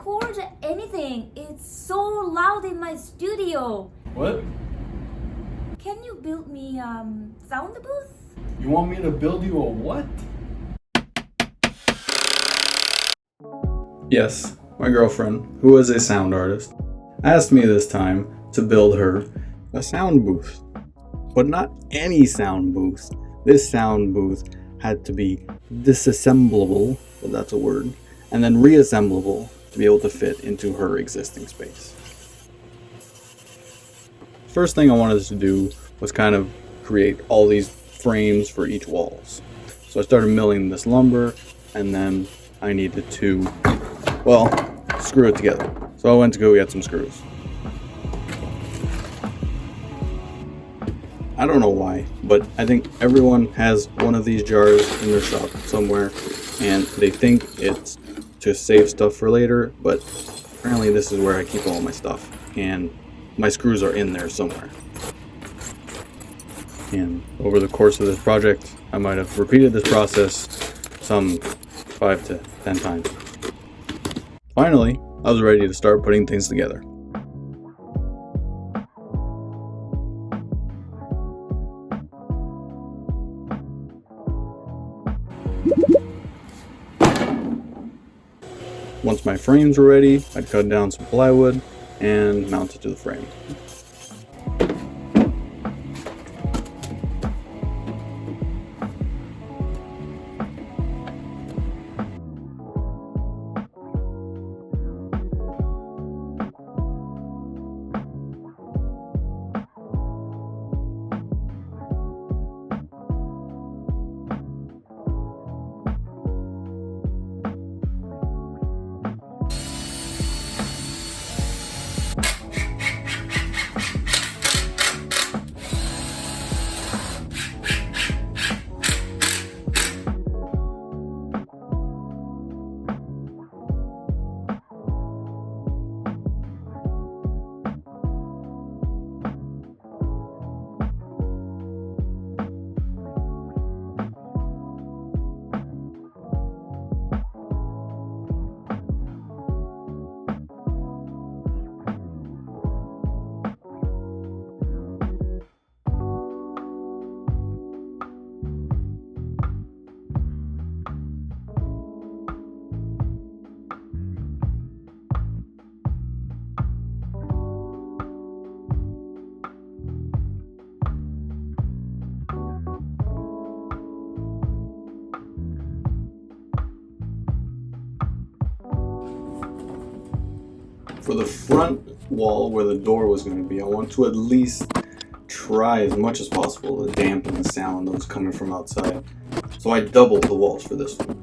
record anything. It's so loud in my studio. What? Can you build me sound booth? You want me to build you a what? Yes, my girlfriend, who is a sound artist, asked me this time to build her a sound booth. But not any sound booth. This sound booth had to be disassemblable, if that's a word, and then reassemblable to be able to fit into her existing space. First thing I wanted to do was kind of create all these frames for each walls. So I started milling this lumber, and then I needed to, well, screw it together. So I went to go get some screws. I don't know why, but I think everyone has one of these jars in their shop somewhere, and they think it's to save stuff for later, but apparently this is where I keep all my stuff, and my screws are in there somewhere. And over the course of this project, I might have repeated this process some 5 to 10 times. Finally, I was ready to start putting things together. Once my frames were ready, I'd cut down some plywood and mount it to the frame. For the front wall where the door was going to be, I want to at least try as much as possible to dampen the sound that was coming from outside. So I doubled the walls for this one.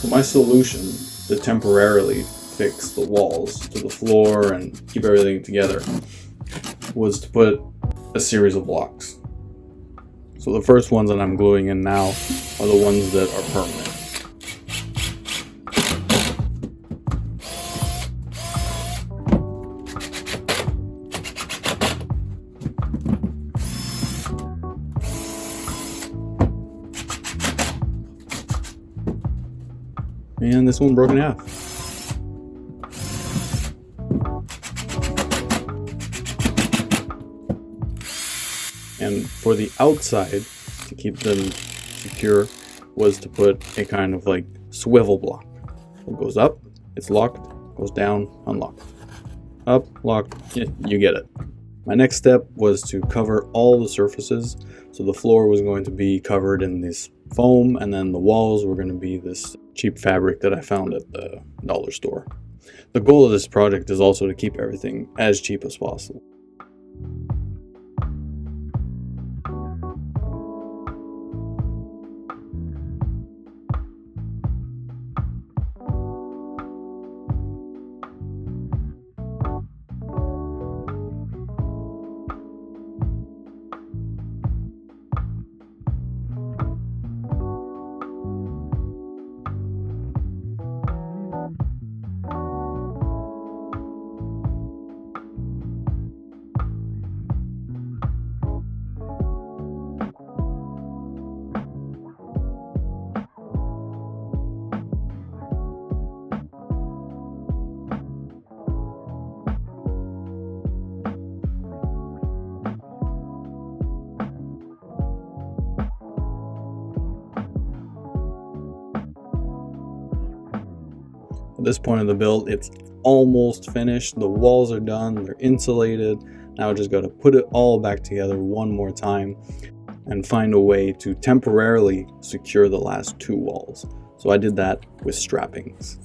My solution to temporarily fix the walls to the floor and keep everything together was to put a series of blocks. So the first ones that I'm gluing in now are the ones that are permanent. And this one broke in half. And for the outside, to keep them secure, was to put a kind of like swivel block. It goes up, it's locked, goes down, unlocked. Up, locked, you get it. My next step was to cover all the surfaces. So the floor was going to be covered in this foam, and then the walls were going to be this cheap fabric that I found at the dollar store. The goal of this project is also to keep everything as cheap as possible. At this point of the build, it's almost finished. The walls are done, they're insulated. Now I just got to put it all back together one more time and find a way to temporarily secure the last two walls. So I did that with strappings.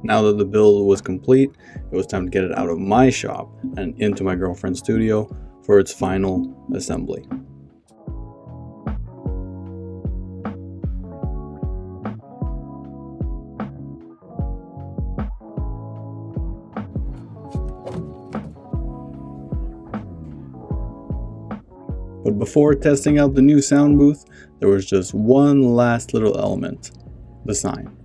Now that the build was complete, it was time to get it out of my shop and into my girlfriend's studio for its final assembly. But before testing out the new sound booth, there was just one last little element: the sign.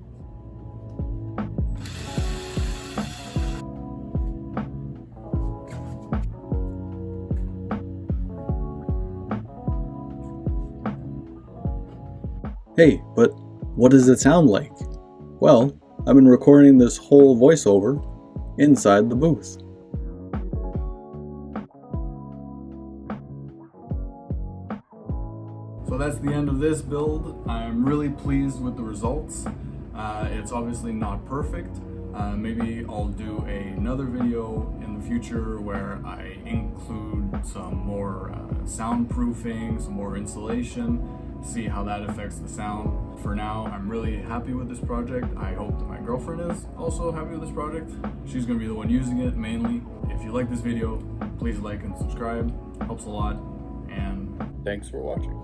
Hey, but what does it sound like? Well, I've been recording this whole voiceover inside the booth. So that's the end of this build. I'm really pleased with the results. It's obviously not perfect. Maybe I'll do another video in the future where I include some more soundproofing, some more insulation, see how that affects the sound. For now, I'm really happy with this project. I hope that my girlfriend is also happy with this project. She's gonna be the one using it mainly. If you like this video, please like and subscribe. Helps a lot. And thanks for watching.